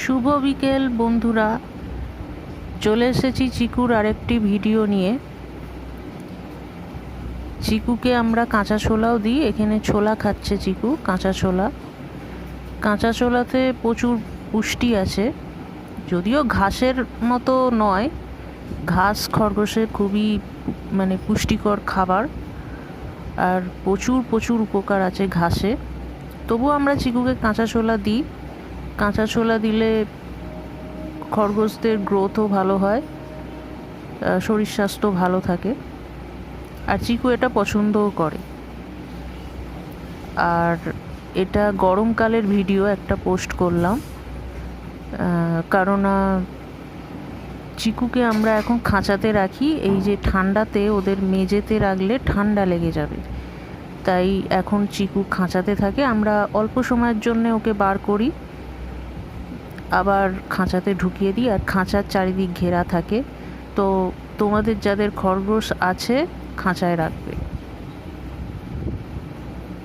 শুভ বিকেল বন্ধুরা, চলে এসেছি চিকুর আরেকটি ভিডিও নিয়ে। চিকুকে আমরা কাঁচা ছোলাও দিই। এখানে ছোলা খাচ্ছে চিকু, কাঁচা ছোলা। কাঁচা ছোলাতে প্রচুর পুষ্টি আছে, যদিও ঘাসের মতো নয়। ঘাস খরগোশের খুবই পুষ্টিকর খাবার, আর প্রচুর প্রচুর উপকার আছে ঘাসে। তবু আমরা চিকুকে কাঁচা ছোলা দিই। কাঁচা ছোলা দিলে খরগোশদের গ্রোথও ভালো হয়, শরীর স্বাস্থ্য ভালো থাকে, আর চিকু এটা পছন্দও করে। আর এটা গরমকালের ভিডিও একটা পোস্ট করলাম, কারণ চিকুকে আমরা এখন খাঁচাতে রাখি। এই যে ঠান্ডাতে ওদের মেঝেতে রাখলে ঠান্ডা লেগে যাবে, তাই এখন চিকু খাঁচাতে থাকে। আমরা অল্প সময়ের জন্য ওকে বার করি, আবার খাঁচাতে ঢুকিয়ে দিই, আর খাঁচার চারিদিক ঘেরা থাকে। তো তোমাদের যাদের খরগোশ আছে খাঁচায় রাখবে।